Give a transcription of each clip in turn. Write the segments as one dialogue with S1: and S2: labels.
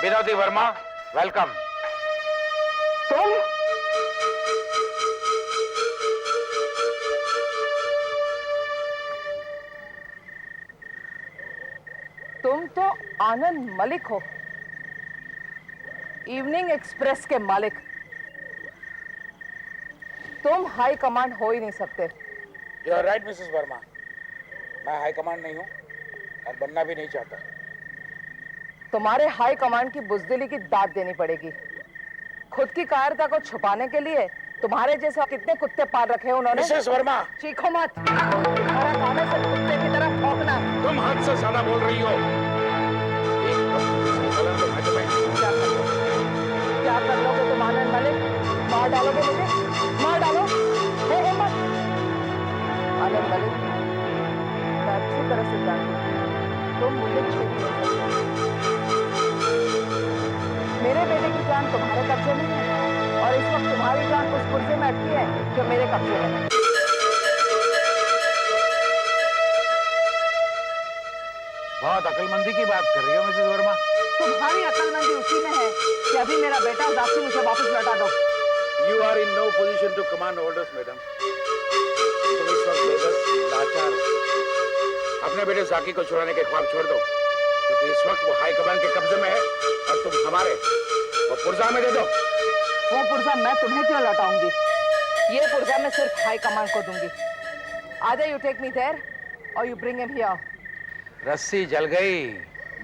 S1: विनोदी वर्मा, वेलकम।
S2: तुम तो आनंद मलिक हो, इवनिंग एक्सप्रेस के मालिक। तुम हाई कमांड हो ही नहीं सकते।
S1: You are right Mrs Verma, मैं हाई कमांड नहीं हूँ और बनना भी नहीं चाहता।
S2: तुम्हारे हाई कमांड की बुजदिली की दाद देनी पड़ेगी। खुद की कायरता को छुपाने के लिए तुम्हारे जैसे कितने कुत्ते पाल रखे हैं उन्होंने।
S1: मिसेस वर्मा,
S2: चीखो मत, तुम्हारा काम है सिर्फ कुत्ते की तरह भौंकना।
S1: तुम हद से ज्यादा बोल रही हो।
S2: क्या कर लोगे तुम आनंद मलिक? मार डालोगे मुझे? मार डालो, हो मत। आनंद मलिक, मैं अच्छी तरह से जानती हूँ तुम मुझे छू नहीं सकते। मेरे बेटे की जान तुम्हारे कब्जे में है और इस वक्त तुम्हारी जान उस पुर्जे में अटकी है जो मेरे कब्जे में है।
S1: बहुत अकलमंदी की बात कर रही हो मिसेस वर्मा।
S2: तुम्हारी अकलमंदी उसी में है कि अभी मेरा बेटा जाकी मुझे वापस लौटा दो।
S1: You are in no position to command orders, madam. तुम इस वक्त बेबस, लाचार हो। अपने बेटे जाकी को छुड़ाने के ख्वाब छोड़ दो, क्योंकि इस वक्त वो हाई कमान के कब्जे में है और तुम हमारे। वो पुर्जा में दे दो।
S2: वो पुर्जा मैं तुम्हें क्यों लौटाऊंगी? ये पुर्जा मैं सिर्फ हाई कमांड को दूंगी। आधे यू टेक मी देयर और यू ब्रिंग हिम हियर।
S1: रस्सी जल गई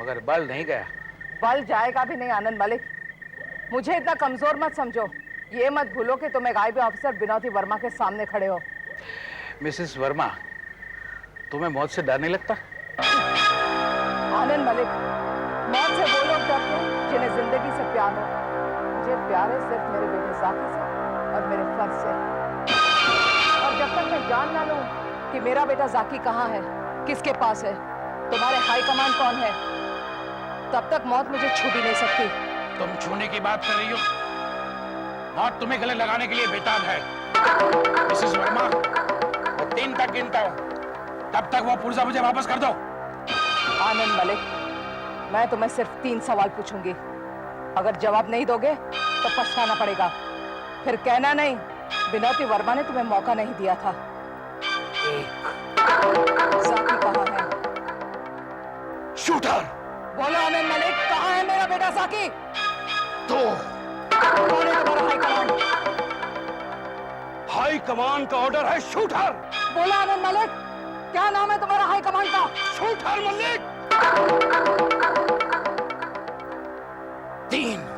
S1: मगर बल नहीं गया।
S2: बल जाएगा भी नहीं आनंद मलिक। मुझे इतना कमजोर मत समझो। ये मत भूलो कि तुम एक आईबी ऑफिसर विनोदी वर्मा के सामने खड़े हो।
S1: मिसेस वर्मा, तुम्हें मौत से डर नहीं लगता?
S2: आनंद मलिक, मौत से वो लोग डरते हैं जिन्हें जिंदगी से प्यार हो। मुझे प्यार है सिर्फ मेरे बेटे जाकी से और मेरे फर्ज से। और जब तक मैं जान ना लूं कि मेरा बेटा जाकी कहाँ है, किसके पास है, तुम्हारे हाई कमांड कौन है, तब तक मौत मुझे छू भी नहीं सकती।
S1: तुम छूने की बात कर रही हो? मौत तुम्हें गले लगाने के लिए बेताब है। मिसेस वर्मा, मैं 3 तक गिनता हूँ, तब तक वो पुर्जा मुझे वापस कर दो।
S2: आनंद मलिक, मैं तुम्हें सिर्फ 3 सवाल पूछूंगी। अगर जवाब नहीं दोगे तो पछताना पड़ेगा। फिर कहना नहीं विनोदी वर्मा ने तुम्हें मौका नहीं दिया था। जाकी कहाँ है?
S1: शूटर!
S2: बोलो आनंद मलिक, कहाँ है मेरा बेटा जाकी?
S1: तो
S2: कौन है तुम्हारा हाई कमांड?
S1: हाई कमान का ऑर्डर है शूटर।
S2: बोलो आनंद मलिक, क्या नाम है तुम्हारा हाई कमांड का?
S1: Shooter Malik. 3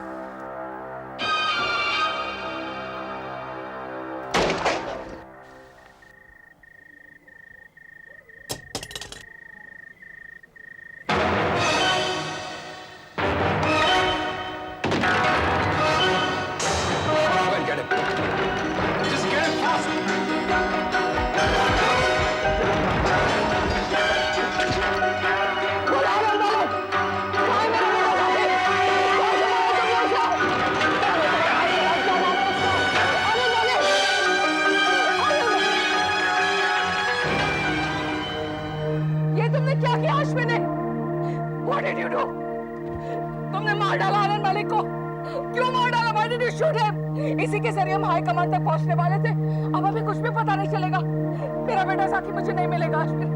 S2: What did you do? तुमने मार डाला आनंद मलिक को। क्यों मार डाला? Why did you shoot him? इसी के जरिए हम हाई कमांड तक पहुंचने वाले थे। अब अभी कुछ भी पता नहीं चलेगा। मेरा बेटा जाकी मुझे नहीं मिलेगा आज फिर।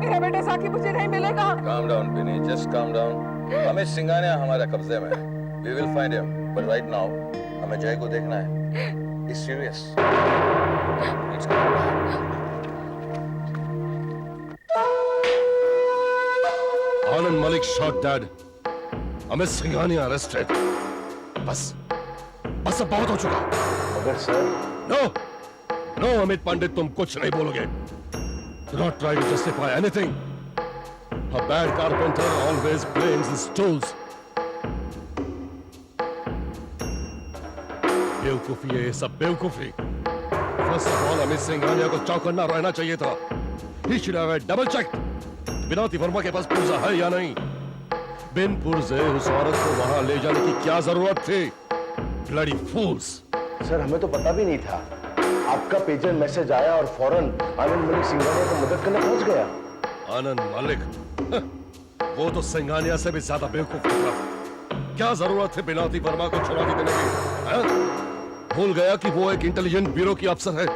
S2: मेरा बेटा जाकी मुझे नहीं मिलेगा।
S3: Calm down, Vinny. Just calm down. हमें सिंघानिया हमारे कब्जे में। We will find him. But right now, हमें जय को देखना है। He's serious. Let's go.
S4: Anand Malik shot Dad. Amit Singhania arrested. बस अब बहुत हो चुका।
S3: मगर सर।
S4: No, अमित पंडित, तुम कुछ नहीं बोलोगे। Do not try to justify anything. A bad carpenter always blames his tools. बेवकूफी है ये सब, बेवकूफी। First of all, Amit Singhania को चौकन्ना रहना चाहिए था। He should have double checked. विनोदी वर्मा के पास पुर्जा है या नहीं? बिन पुर्जे उस औरत को वहां ले जाने की क्या जरूरत थी? Bloody fools!
S5: सर, हमें तो पता भी नहीं था। आपका पेजेंट मैसेज आया और फौरन आनंद मलिक सिंघानिया को मदद करने पहुंच गया।
S4: आनंद मलिक? वो तो सिंघानिया से भी ज्यादा बेवकूफ निकला। क्या जरूरत है बिनाती वर्मा को चुनौती देने की, हैं? भूल गया कि वो एक इंटेलिजेंट ब्यूरो की अफसर है।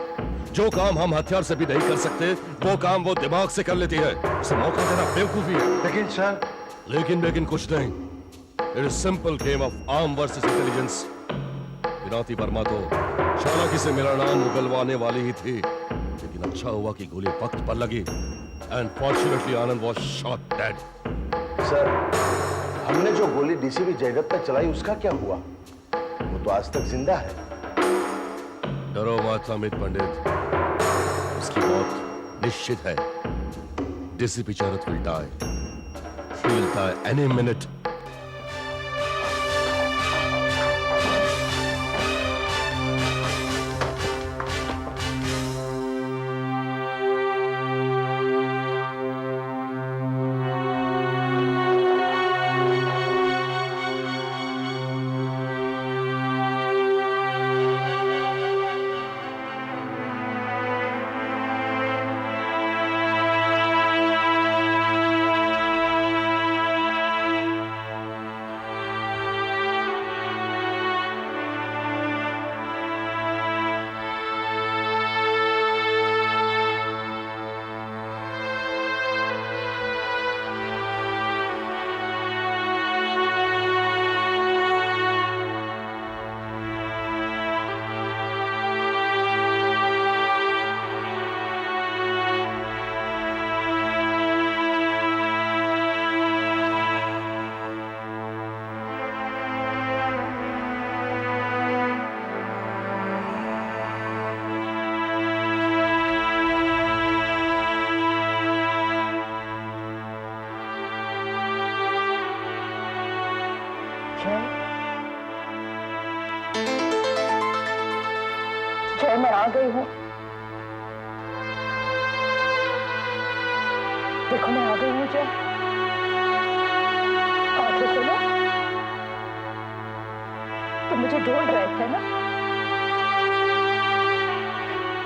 S4: जो काम हम हथियार से भी नहीं कर सकते, वो काम वो दिमाग से कर लेती है। उसे मौका देना बेवकूफी है।
S5: लेकिन सर,
S4: लेकिन कुछ नहीं। It is simple game of arm versus intelligence. Binati Verma तो चालाकी से मेरा नाम उगलवाने वाली ही थी, लेकिन अच्छा हुआ कि गोली वक्त पर लगी। And fortunately Anand was shot dead.
S5: Sir, हमने जो गोली डीसीपी जयदत्त पे चलाई उसका क्या हुआ? वो तो आज तक जिंदा है।
S4: डरो मत अमित पंडित, उसकी मौत निश्चित है। DCP Jaidutt will die. He will die any minute.
S2: जय, मैं आ गई हूँ। देखो मैं आ गई हूँ जय। आंखें खोलो। तुम मुझे ढूंढ रहे थे ना?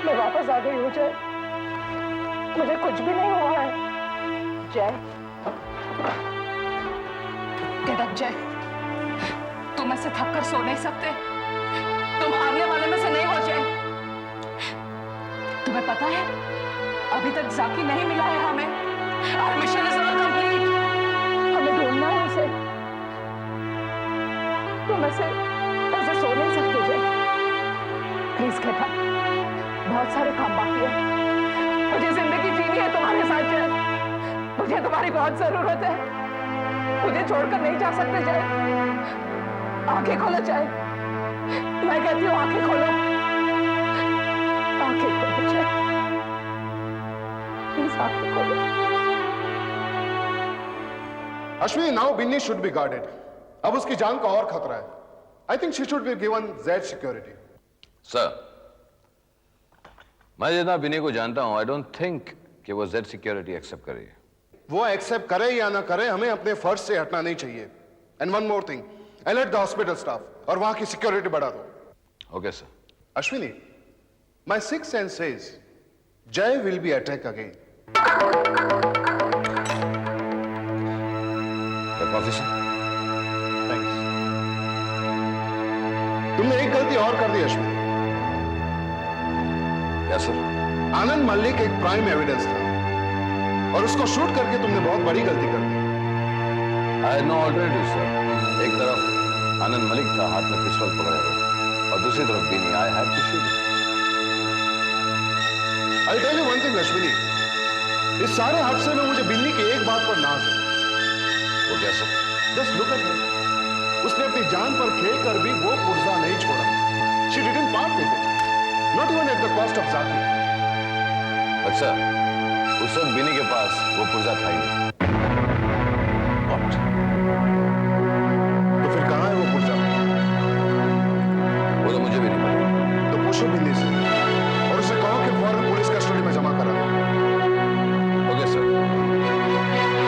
S2: मैं वापस आ गई हूँ जय। मुझे कुछ भी नहीं हुआ है जय। गेट अप जय। तुम ऐसे थक कर सो नहीं सकते। तुम हारने वाले में से नहीं हो जय। तुम्हें पता है अभी तक जाकी नहीं मिला है हमें। Our mission is not complete. हमें ढूंढना है उसे। तुम ऐसे सो नहीं सकते जय। Please get up. बहुत सारे काम बाकी है। मुझे जिंदगी जीनी है तुम्हारे साथ जय। मुझे तुम्हारी बहुत जरूरत है। मुझे छोड़कर नहीं जा सकते जय। आंखें खोलो जय। मैं कहती हूँ आंखें खोलो। आंखें खोलो जय। प्लीज आंखें खोलो।
S6: Ashwini, now Binny should be guarded. अब उसकी जान का और खतरा है। I think she should be given Z security.
S3: Sir, मैं जितना बिनी को जानता हूं, आई डोंट थिंक कि वो जेड सिक्योरिटी एक्सेप्ट करेगी।
S6: वो एक्सेप्ट करे या ना करे, हमें अपने फर्ज से हटना नहीं चाहिए। And one more thing, alert the hospital staff और वहां की सिक्योरिटी बढ़ा दो।
S3: Okay sir.
S6: Ashwini, my sixth sense says Jai will be attack again.
S3: Officer,
S6: thanks. तुमने एक गलती और कर दी अश्विनी।
S3: क्या सर?
S6: आनंद मल्लिक एक प्राइम एविडेंस था और उसको शूट करके तुमने बहुत बड़ी गलती कर दी।
S3: I had no alternative sir. एक तरफ आनंद मलिक था हाथ में पिस्टल पकड़े हुए और दूसरी तरफ Binny. I had to shoot.
S6: I tell you one thing Ashwini, इस सारे हादसे में मुझे बिन्नी की एक बात पर नाज है।
S3: वो क्या sir?
S6: Just look at him. उसने अपनी जान पर खेल कर भी वो पुर्जा नहीं छोड़ा। She didn't part with it, not even at the cost of जाकी।
S3: अच्छा, उस वक्त बिनी के पास वो पुर्जा था ही नहीं। What?
S6: तो फिर कहां है वो पुर्जा?
S3: वो तो मुझे भी नहीं मालूम।
S6: तो पूछो बिन्नी से और उसे कहो कि फौरन पुलिस कस्टडी में जमा करा दो।
S3: Okay sir,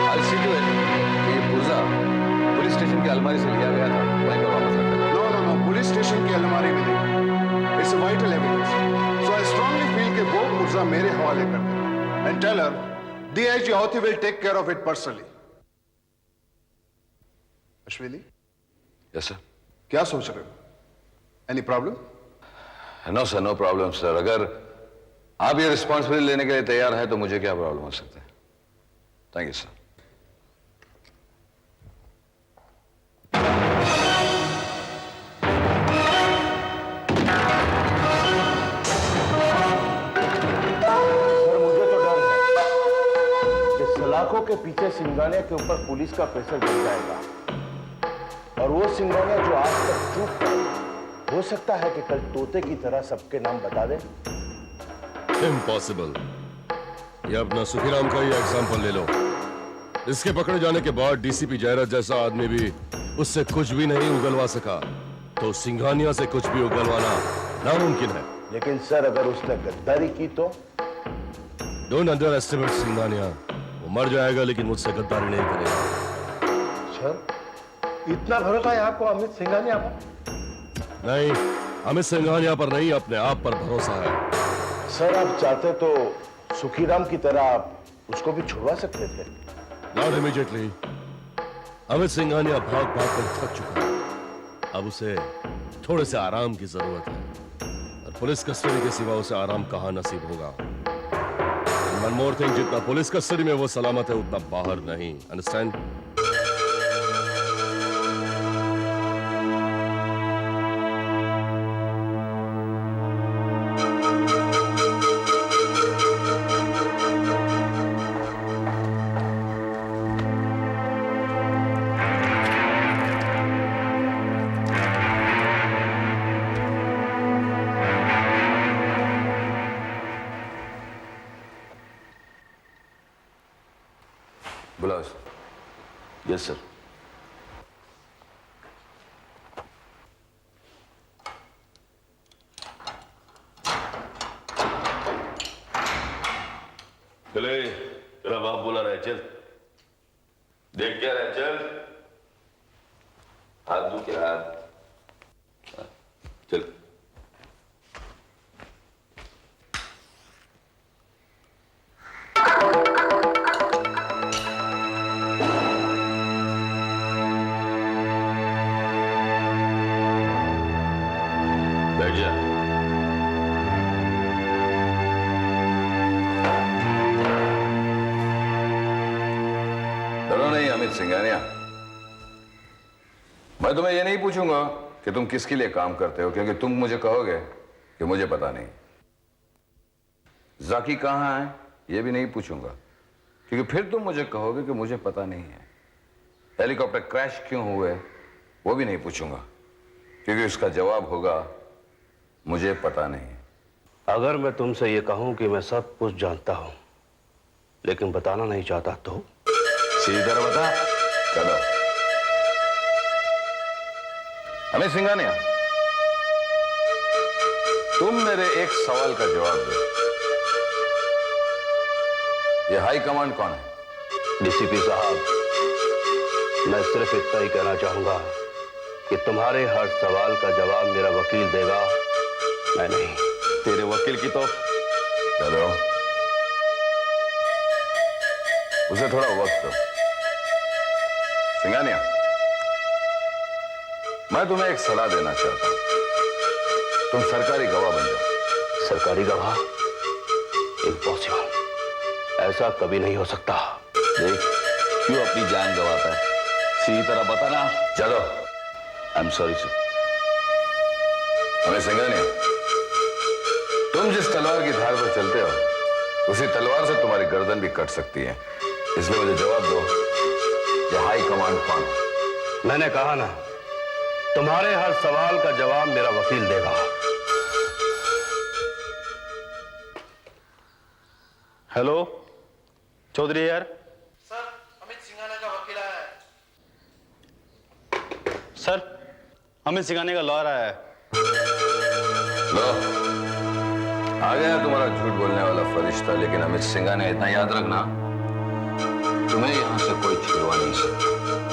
S3: I see to it कि ये पुर्जा पुलिस स्टेशन की अलमारी से लिया गया था, वहीं पर वापस रखा था।
S6: No no no, police station की अलमारी में नहीं। It's a vital evidence. So I strongly feel कि वो पुर्जा मेरे हवाले कर दे। And tell her, DIG Authi will take care of it personally. Ashwini,
S3: yes sir.
S6: क्या सोच रहे हो? Any problem?
S3: No sir, no problem sir. अगर आप ये रिस्पॉन्सिबिलिटी लेने के लिए तैयार हैं तो मुझे क्या प्रॉब्लम हो सकता है। Thank you sir.
S5: सर मुझे तो डर है कि सलाखों के पीछे सिंघानिया के ऊपर पुलिस का प्रेशर बढ़ जाएगा और वो सिंघानिया जो आज तक चुप है, हो सकता है कि कल तोते की तरह सबके नाम बता दे।
S4: इम्पॉसिबल। ये अपना सुखीराम का ही एग्जाम्पल ले लो। इसके पकड़े जाने के बाद डीसीपी जयराज जैसा आदमी भी उससे कुछ भी नहीं उगलवा सका, तो सिंघानिया से कुछ भी उगलवाना नामुमकिन है।
S5: लेकिन सर अगर उसने गद्दारी की तो?
S4: Don't under estimate Singhania. वो मर जाएगा लेकिन मुझसे गद्दारी नहीं करेगा।
S5: सर इतना भरोसा है आपको अमित सिंघानिया पर?
S4: नहीं, अमित सिंघानिया पर नहीं, अपने आप पर भरोसा है।
S5: सर आप चाहते तो सुखीराम की तरह आप उसको भी छुड़वा सकते थे।
S4: Not immediately. अमित सिंघानिया भाग भाग कर थक चुका है, अब उसे थोड़े से आराम की जरूरत है और पुलिस कस्टडी के सिवा उसे आराम कहां नसीब होगा। वन मोर थिंग, जितना पुलिस कस्टडी में वो सलामत है उतना बाहर नहीं। अंडरस्टैंड?
S3: बुलाओ। Yes sir.
S7: चले, तेरा बाप बुला रहा है, चल। देख क्या रहा है, चल। हाथ दू के हाथ। चल। बैठ जा।
S3: डरो नहीं अमित सिंघानिया। मैं तुम्हें यह नहीं पूछूंगा कि तुम किसके लिए काम करते हो, क्योंकि तुम मुझे कहोगे कि मुझे पता नहीं। जाकी कहां है यह भी नहीं पूछूंगा, क्योंकि फिर तुम मुझे कहोगे कि मुझे पता नहीं है। हेलीकॉप्टर क्रैश क्यों हुए वो भी नहीं पूछूंगा, क्योंकि उसका जवाब होगा मुझे पता नहीं।
S8: अगर मैं तुमसे ये कहूं कि मैं सब कुछ जानता हूं लेकिन बताना नहीं चाहता तो?
S3: सीधी तरह बता। चलो अमित सिंघानिया, तुम मेरे एक सवाल का जवाब दो। ये हाई कमांड कौन है?
S8: डीसीपी साहब, मैं सिर्फ इतना ही कहना चाहूंगा कि तुम्हारे हर सवाल का जवाब मेरा वकील देगा, मैं नहीं।
S3: तेरे वकील की तो चलो उसे थोड़ा वक्त दो। सिंघानिया, मैं तुम्हें एक सलाह देना चाहता हूं। तुम सरकारी गवाह बन जाओ।
S8: सरकारी गवाह? इम्पॉसिबल, ऐसा कभी नहीं हो सकता।
S3: देख क्यों अपनी जान गवाता है, सीधी तरह बताना। चलो। I am sorry sir. हमें सिंघानिया, तुम जिस तलवार की धार पर चलते हो उसी तलवार से तुम्हारी गर्दन भी कट सकती है, इसलिए मुझे जवाब दो कि हाई कमांड कौन है?
S8: मैंने कहा ना, तुम्हारे हर सवाल का जवाब मेरा वकील देगा।
S9: हेलो चौधरी यार।
S10: सर, अमित सिंघानिया का वकील आया है।
S9: सर, अमित सिंघानिया का लॉयर आया है।
S3: लो, आ गया तुम्हारा झूठ बोलने वाला फरिश्ता। लेकिन अमित सिंघानिया, इतना याद रखना, तुम्हें यहां से कोई छुड़वा नहीं सकता,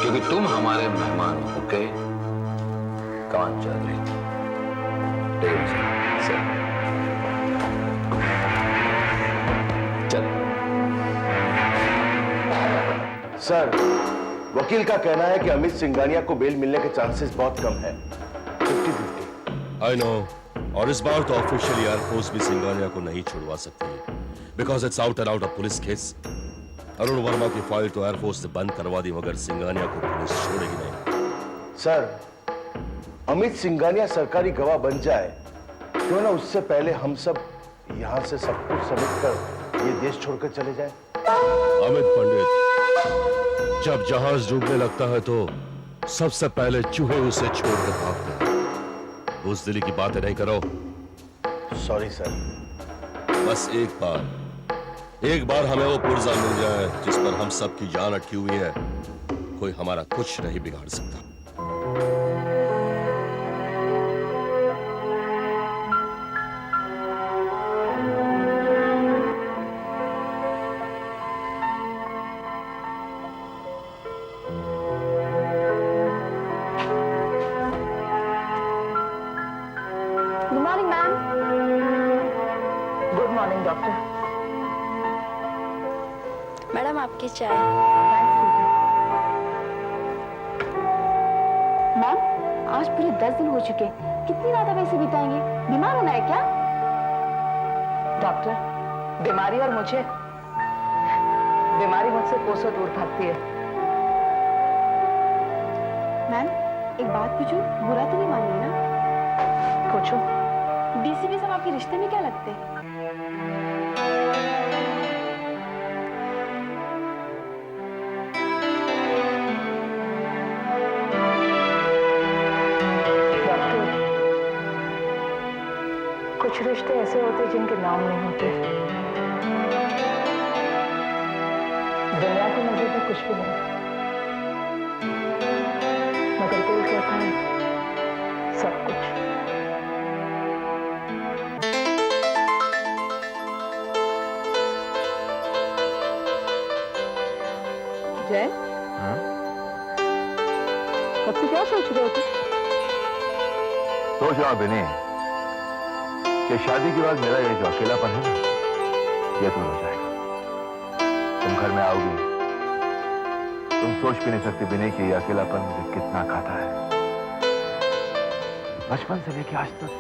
S3: क्योंकि तुम हमारे मेहमान हो। ओके? कमान चौधरी, सर।
S5: सर वकील का कहना है कि अमित सिंघानिया को बेल मिलने के चांसेस बहुत कम है, 50-50।
S4: आई नो, और इस बार तो ऑफिशियली एयरफोर्स भी सिंघानिया को नहीं छुड़वा सकती, because it's out and out of police case. Arun Verma की फाइल तो एयरफोर्स ने बंद करवा दी, मगर सिंघानिया को पुलिस छोड़ेगी नहीं।
S5: सर, अमित सिंघानिया सरकारी गवाह बन जाए, क्यों ना उससे पहले हम सब यहां से सब कुछ समेटकर ये देश छोड़कर चले जाए।
S4: अमित पंडित, जब जहाज डूबने लगता है तो सबसे पहले चूहे उसे छोड़कर भागते हैं। बुज़दिली की बातें नहीं करो।
S5: Sorry sir.
S4: बस एक बार हमें वो पुर्जा मिल जाए जिस पर हम सबकी जान अटकी हुई है, कोई हमारा कुछ नहीं बिगाड़ सकता।
S2: Good morning ma'am. Good morning doctor.
S11: Madam आपकी चाय।
S12: मैम, आज पूरे 10 दिन हो चुके, कितनी रात अब ऐसे बिताएंगे? बीमार होना है क्या?
S2: डॉक्टर, बीमारी और मुझे, बीमारी मुझसे कोसों दूर भागती है।
S12: मैम, एक बात पूछूं, बुरा तो नहीं मानिए ना?
S2: पूछो।
S12: डीसीपी साहब आपके रिश्ते में क्या लगते हैं?
S2: कुछ रिश्ते ऐसे होते जिनके नाम नहीं होते। दुनिया की नजर में कुछ भी नहीं, मगर दिल कहता है सब कुछ। जय, कब से क्या सोच रहे थे?
S3: सोच रहा बिनी कि शादी के बाद मेरा ये जो अकेलापन है ना, ये दूर हो जाएगा। तुम घर में आओगी, तुम सोच भी नहीं सकती बिनी कि ये अकेलापन मुझे कितना खाता है। बचपन से लेके आज तक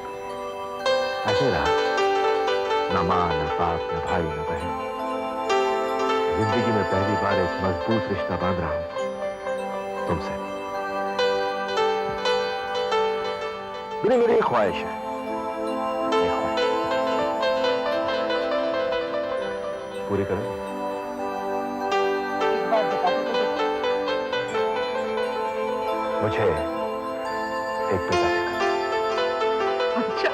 S3: ऐसे रहा, न मां न बाप न भाई न बहन। जिंदगी में पहली बार एक मजबूत रिश्ता बांध रहा हूं तुमसे। बिनी, मेरी एक ख्वाहिश है, पूरी करो।
S2: एक बार बता दो।
S3: मुझे एक बेटा चाहिए।
S2: अच्छा,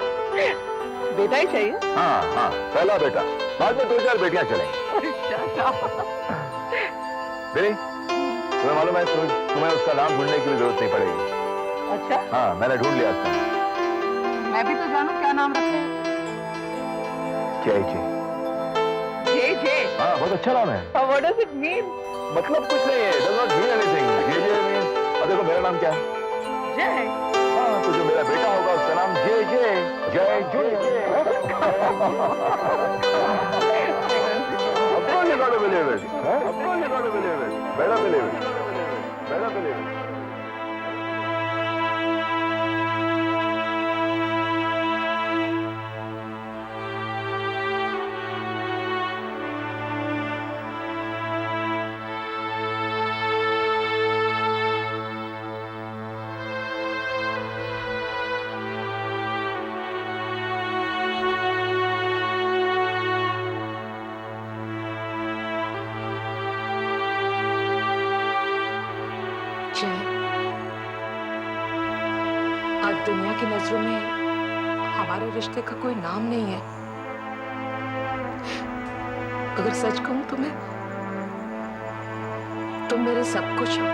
S2: बेटा ही चाहिए?
S3: हाँ हाँ, पहला बेटा, बाद में 2-4 बेटियां चलेंगी। बिनी, तुम्हें मालूम है तुम्हें उसका नाम ढूंढने की भी जरूरत नहीं पड़ेगी।
S2: अच्छा?
S3: हाँ, मैंने ढूंढ लिया उसका।
S2: मैं भी तो जानूं क्या नाम रखते हैं।
S3: जय जय।
S2: जे जे।
S3: हाँ, बहुत अच्छा नाम है।
S2: What does it mean?
S3: मतलब कुछ नहीं है, does not mean anything. जय जय means, और देखो मेरा नाम क्या है?
S2: जय।
S3: हाँ, तो जो मेरा बेटा होगा उसका नाम जय जय। जय जय। Of course you got to believe it. Of course you got to believe it. Better believe it. Better believe it.
S2: आज दुनिया की नजरों में हमारे रिश्ते का कोई नाम नहीं है। अगर सच कहूं तुम्हें, तुम मेरे सब कुछ हो,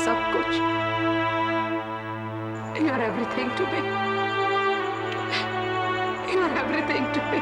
S2: सब कुछ। You are everything to me. You are everything to me.